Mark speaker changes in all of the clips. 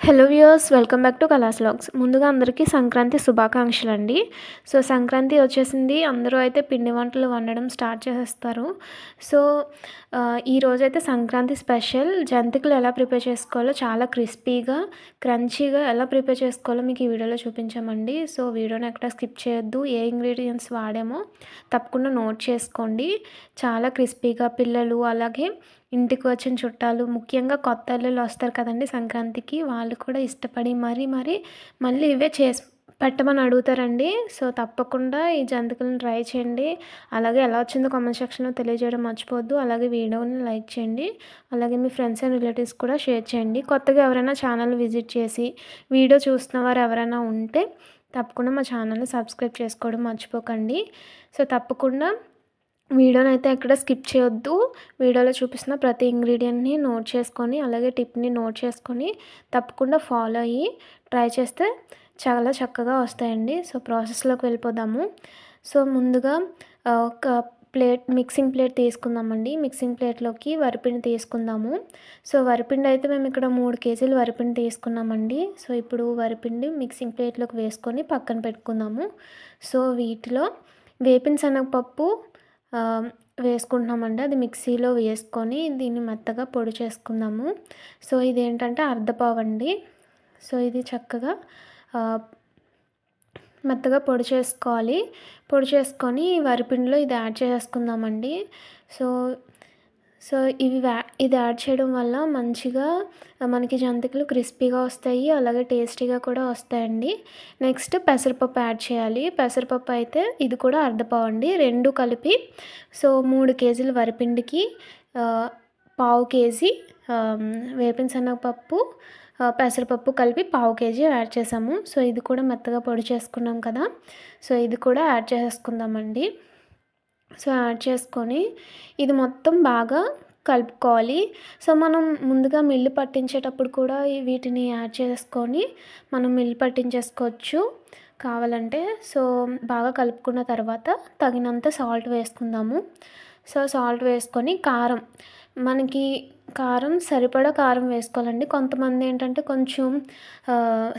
Speaker 1: Hello viewers, welcome back to Kala's vlogs. ముందుగా అందరికీ Sankranti శుభాకాంక్షలండి. So Sankranti వచ్చేసింది. అందరూ అయితే పిండి వంటలు వండడం స్టార్ట్ చేసేస్తారు. సో ఈరోజైతే సంక్రాంతి స్పెషల్ జంతికలు ఎలా ప్రిపేర్ చేసుకోవాలో చాలా క్రిస్పీగా, క్రంచీగా ఎలా ప్రిపేర్ చేసుకోవాలో మీకు ఈ వీడియోలో చూపించామండి. సో వీడియోని ఎక్కడ స్కిప్ చేయొద్దు. ఏ ఇంగ్రీడియంట్స్ వాడామో తప్పకుండా నోట్ చేసుకోండి. చాలా క్రిస్పీగా పిల్లలు, అలాగే ఇంటికి వచ్చిన చుట్టాలు, ముఖ్యంగా కొత్త అల్లుళ్ళు వస్తారు కదండీ సంక్రాంతికి, వాళ్ళు కూడా ఇష్టపడి మళ్ళీ ఇవే చేసి పెట్టమని అడుగుతారండి. సో తప్పకుండా ఈ జంతికలను ట్రై చేయండి. అలాగే ఎలా వచ్చిందో కామెంట్ సెక్షన్లో తెలియజేయడం మర్చిపోవద్దు. అలాగే వీడియోని లైక్ చేయండి. అలాగే మీ ఫ్రెండ్స్ అండ్ రిలేటివ్స్ కూడా షేర్ చేయండి. కొత్తగా ఎవరైనా ఛానల్ విజిట్ చేసి వీడియో చూస్తున్న వారు ఎవరైనా ఉంటే తప్పకుండా మా ఛానల్ని సబ్స్క్రైబ్ చేసుకోవడం మర్చిపోకండి. సో తప్పకుండా వీడియోని అయితే ఎక్కడ స్కిప్ చేయొద్దు. వీడియోలో చూపిస్తున్న ప్రతి ఇంగ్రీడియంట్ని నోట్ చేసుకొని, అలాగే టిప్ని నోట్ చేసుకొని తప్పకుండా ఫాలో అయ్యి ట్రై చేస్తే చాలా చక్కగా వస్తాయండి. సో ప్రాసెస్లోకి వెళ్ళిపోదాము. సో ముందుగా ఒక మిక్సింగ్ ప్లేట్ తీసుకుందామండి. మిక్సింగ్ ప్లేట్లోకి వరిపిండి తీసుకుందాము. సో వరిపిండి అయితే మేము ఇక్కడ 3 కేజీలు వరిపిండి తీసుకున్నామండి. సో ఇప్పుడు వరిపిండి మిక్సింగ్ ప్లేట్లోకి వేసుకొని పక్కన పెట్టుకుందాము. సో వీటిలో వేపిన శనగపప్పు వేసుకుంటున్నామండి. అది మిక్సీలో వేసుకొని దీన్ని మెత్తగా పొడి చేసుకుందాము. సో ఇదేంటంటే అర్ధపావు అండి. సో ఇది చక్కగా మెత్తగా పొడి చేసుకోవాలి. పొడి చేసుకొని వరిపిండిలో ఇది యాడ్ చేసుకుందామండి. సో సో ఇది యాడ్ చేయడం వల్ల మంచిగా మనకి జంతికలు క్రిస్పీగా వస్తాయి, అలాగే టేస్టీగా కూడా వస్తాయండి. నెక్స్ట్ పెసరపప్పు యాడ్ చేయాలి. పెసరపప్పు అయితే ఇది కూడా అర్ధపావు అండి. 2 కలిపి సో 3 కేజీల వరిపిండికి పావు కేజీ వేపిన శనగపప్పు, పెసరపప్పు కలిపి పావు కేజీ యాడ్ చేసాము. సో ఇది కూడా మెత్తగా పొడి చేసుకున్నాం కదా. సో ఇది కూడా యాడ్ చేసుకుందామండి. సో యాడ్ చేసుకొని ఇది మొత్తం బాగా కలుపుకోవాలి. సో మనం ముందుగా మిల్లు పట్టించేటప్పుడు కూడా వీటిని యాడ్ చేసుకొని మనం మిల్లు పట్టించేసుకోవచ్చు కావాలంటే. సో బాగా కలుపుకున్న తర్వాత తగినంత సాల్ట్ వేసుకుందాము. సో సాల్ట్ వేసుకొని మనకి కారం సరిపడా కారం వేసుకోవాలండి. కొంతమంది ఏంటంటే కొంచెం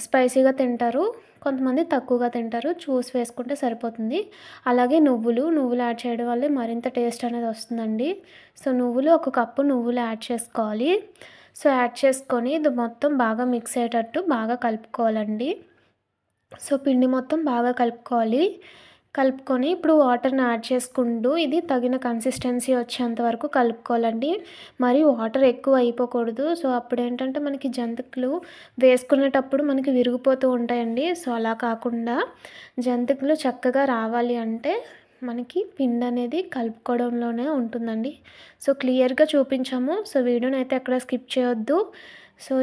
Speaker 1: స్పైసీగా తింటారు, కొంతమంది తక్కువగా తింటారు. చూసి వేసుకుంటే సరిపోతుంది. అలాగే నువ్వులు యాడ్ చేయడం వల్ల మరింత టేస్ట్ అనేది వస్తుందండి. సో ఒక కప్పు నువ్వులు యాడ్ చేసుకోవాలి. సో యాడ్ చేసుకొని ఇది మొత్తం బాగా మిక్స్ అయ్యేటట్టు బాగా కలుపుకోవాలండి. సో పిండి మొత్తం బాగా కలుపుకొని ఇప్పుడు వాటర్ని యాడ్ చేసుకుంటూ ఇది తగిన కన్సిస్టెన్సీ వచ్చేంత వరకు కలుపుకోవాలండి. మరి వాటర్ ఎక్కువ అయిపోకూడదు. సో అప్పుడు ఏంటంటే మనకి జంతికలు వేసుకునేటప్పుడు మనకి విరిగిపోతూ ఉంటాయండి. సో అలా కాకుండా జంతికలు చక్కగా రావాలి అంటే మనకి పిండి అనేది కలుపుకోవడంలోనే ఉంటుందండి. సో క్లియర్గా చూపించాము. సో వీడియోని అయితే ఎక్కడ స్కిప్ చేయొద్దు. సో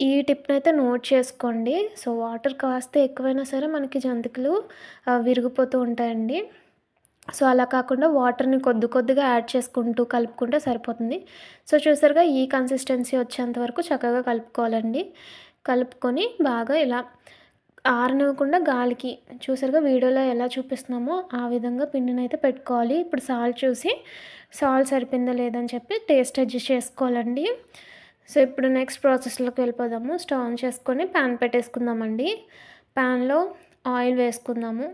Speaker 1: ఈ టిప్ని అయితే నోట్ చేసుకోండి. సో వాటర్ కాస్త ఎక్కువైనా సరే మనకి జంతికలు విరిగిపోతూ ఉంటాయండి. సో అలా కాకుండా వాటర్ని కొద్దిగా యాడ్ చేసుకుంటూ కలుపుకుంటే సరిపోతుంది. సో చూసారుగా ఈ కన్సిస్టెన్సీ వచ్చేంత వరకు చక్కగా కలుపుకోవాలండి. కలుపుకొని బాగా ఇలా ఆరనివ్వకుండా గాలికి, చూసారుగా వీడియోలో ఎలా చూపిస్తున్నామో ఆ విధంగా పిండిని అయితే పెట్టుకోవాలి. ఇప్పుడు సాల్ట్ సరిపోయిందా లేదని చెప్పి టేస్ట్ అడ్జస్ట్ చేసుకోవాలండి. సో ఇప్పుడు నెక్స్ట్ ప్రాసెస్లోకి వెళ్ళిపోదాము. స్టవ్ ఆన్ చేసుకొని ప్యాన్ పెట్టేసుకుందామండి. ప్యాన్లో ఆయిల్ వేసుకుందాము.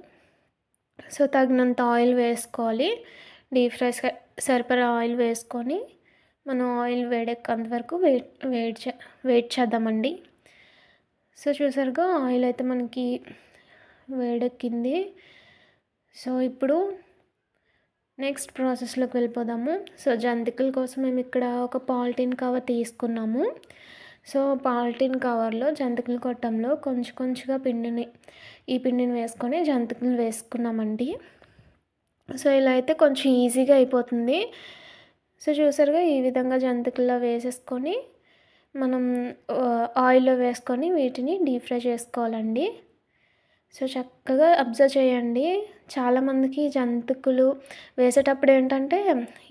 Speaker 1: సో తగినంత ఆయిల్ వేసుకోవాలి. డీప్ ఫ్రై సరిపడా ఆయిల్ వేసుకొని మనం ఆయిల్ వేడెక్కేంత వరకు వెయిట్ చేద్దామండి. సో చూసారుగా ఆయిల్ అయితే మనకి వేడెక్కింది. సో ఇప్పుడు నెక్స్ట్ ప్రాసెస్లోకి వెళ్ళిపోదాము. సో జంతికల కోసం మేము ఇక్కడ ఒక పాలిథిన్ కవర్ తీసుకున్నాము. సో పాలిథిన్ కవర్లో జంతికల గొట్టంలో కొంచెంగా ఈ పిండిని వేసుకొని జంతికలు వేసుకున్నామండి. సో ఇలా అయితే కొంచెం ఈజీగా అయిపోతుంది. సో చూసారుగా ఈ విధంగా జంతికల్లో వేసేసుకొని మనం ఆయిల్లో వేసుకొని వీటిని డీప్ ఫ్రై చేసుకోవాలండి. సో చక్కగా అబ్జర్వ్ చేయండి. చాలామందికి జంతికలు వేసేటప్పుడు ఏంటంటే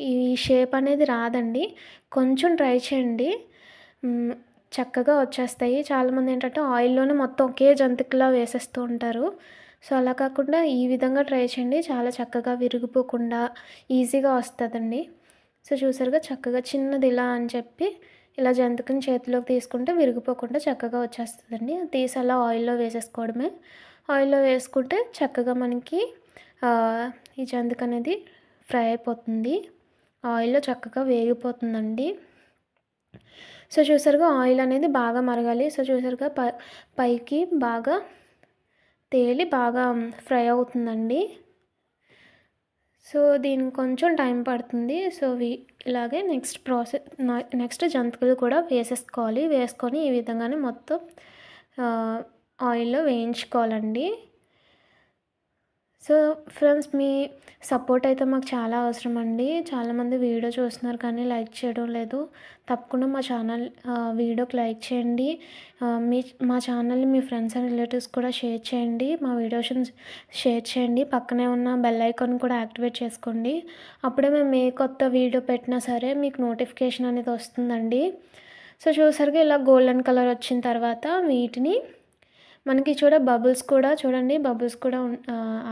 Speaker 1: ఈ షేప్ అనేది రాదండి. కొంచెం ట్రై చేయండి, చక్కగా వచ్చేస్తాయి. చాలామంది ఏంటంటే ఆయిల్లోనే మొత్తం ఒకే జంతికలా వేసేస్తూ ఉంటారు. సో అలా కాకుండా ఈ విధంగా ట్రై చేయండి. చాలా చక్కగా విరిగిపోకుండా ఈజీగా వస్తుందండి. సో చూసారుగా చక్కగా చిన్నది ఇలా అని చెప్పి ఇలా జంతికని చేతిలోకి తీసుకుంటే విరిగిపోకుండా చక్కగా వచ్చేస్తుందండి. అది తీసి అలా ఆయిల్‌లో వేసేసుకోవడమే. ఆయిల్‌లో వేసుకుంటే చక్కగా మనకి ఈ జంతిక అనేది ఫ్రై అయిపోతుంది. ఆయిల్‌లో చక్కగా వేగిపోతుందండి. సో, చూసారుగా ఆయిల్ అనేది బాగా మరగాలి. సో, చూసారుగా పైకి బాగా తేలి బాగా ఫ్రై అవుతుందండి. సో, దీనికి కొంచెం టైం పడుతుంది. సో, ఇలాగే నెక్స్ట్ జంతికలు కూడా వేసేసుకోవాలి. వేసుకొని ఈ విధంగానే మొత్తం ఆయిల్‌లో వేయించుకోవాలండి. సో, ఫ్రెండ్స్ మీ సపోర్ట్ అయితే మాకు చాలా అవసరం అండి. చాలామంది వీడియో చూస్తున్నారు కానీ లైక్ చేయడం లేదు. తప్పకుండా మా ఛానల్ వీడియోకి లైక్ చేయండి. మా ఛానల్‌ని మీ ఫ్రెండ్స్ అండ్ రిలేటివ్స్ కూడా షేర్ చేయండి. మా వీడియోస్‌ని షేర్ చేయండి. పక్కనే ఉన్న బెల్ ఐకాన్ కూడా యాక్టివేట్ చేసుకోండి. అప్పుడే మేము ఏ కొత్త వీడియో పెట్టినా సరే మీకు నోటిఫికేషన్ అనేది వస్తుందండి. సో, చూసారుగా ఇలా గోల్డెన్ కలర్ వచ్చిన తర్వాత వీటిని మనకి బబుల్స్ కూడా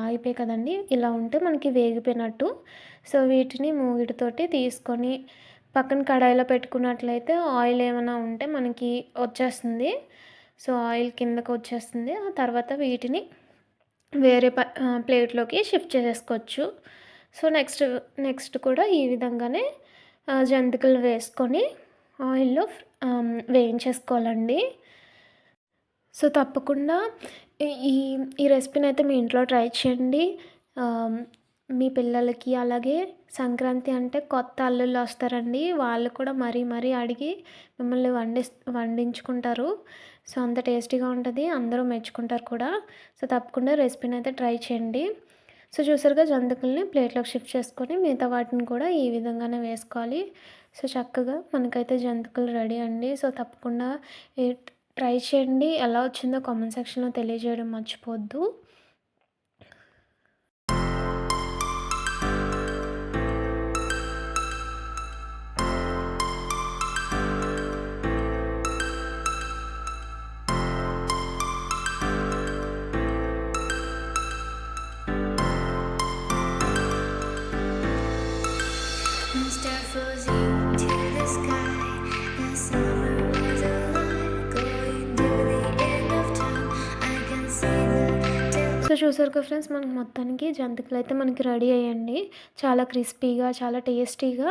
Speaker 1: ఆగిపోయాయి కదండీ! ఇలా ఉంటే మనకి వేగిపోయినట్టు. సో, వీటిని మూగిడితోటి తీసుకొని పక్కన కడాయిలో పెట్టుకున్నట్లయితే ఆయిల్ ఏమైనా ఉంటే మనకి వచ్చేస్తుంది. సో, ఆయిల్ కిందకొచ్చేస్తుంది. ఆ తర్వాత వీటిని వేరే ప్లేట్‌లోకి షిఫ్ట్ చేసేసుకోవచ్చు. సో, నెక్స్ట్ కూడా ఈ విధంగానే జంతికలు వేసుకొని ఆయిల్‌లో వేయించేసుకోవాలండి. సో, తప్పకుండా ఈ ఈ ఈ రెసిపీనైతే మీ ఇంట్లో ట్రై చేయండి. మీ పిల్లలకి అలాగే సంక్రాంతి అంటే కొత్త అల్లుళ్ళొస్తారండి. వాళ్ళు కూడా మరీ మరీ అడిగి మిమ్మల్ని వండించుకుంటారు. సో, అంత టేస్టీగా ఉంటది. అందరూ మెచ్చుకుంటారు కూడా. సో, తప్పకుండా రెసిపీనైతే ట్రై చేయండి. సో, చూసారుగా జంతికల్ని ప్లేట్‌లోకి షిఫ్ట్ చేసుకొని మిగతా వాటిని కూడా ఈ విధంగానే వేసుకోవాలి. సో, చక్కగా మనకైతే జంతికలు రెడీ అండి. సో, తప్పకుండా ఈ ట్రై చేయండి. ఎలా వచ్చిందో కామెంట్ సెక్షన్‌లో తెలియజేయడం మర్చిపోవద్దు. Star floating to the sky. The summer was alive, going to the end of time. I can see the so, చూసారుగా ఫ్రెండ్స్ మనకి మొత్తానికి జంతికలైతే మనకి రెడీ అయ్యాయండి. చాలా క్రిస్పీగా, చాలా టేస్టీగా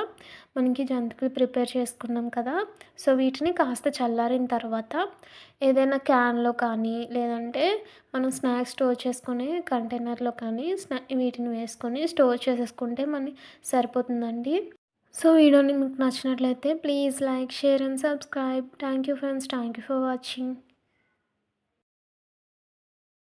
Speaker 1: మనకి జంతికలు ప్రిపేర్ చేసుకున్నాం కదా! సో, వీటిని కాస్త చల్లారిన తర్వాత ఏదైనా క్యాన్‌లో కానీ, లేదంటే మనం స్నాక్స్ స్టోర్ చేసుకునే కంటైనర్‌లో కానీ వీటిని వేసుకొని స్టోర్ చేసేసుకుంటే సరిపోతుందండి. సో, వీడియోని మీకు నచ్చినట్లయితే please like, share and subscribe. Thank you friends. Thank you for watching.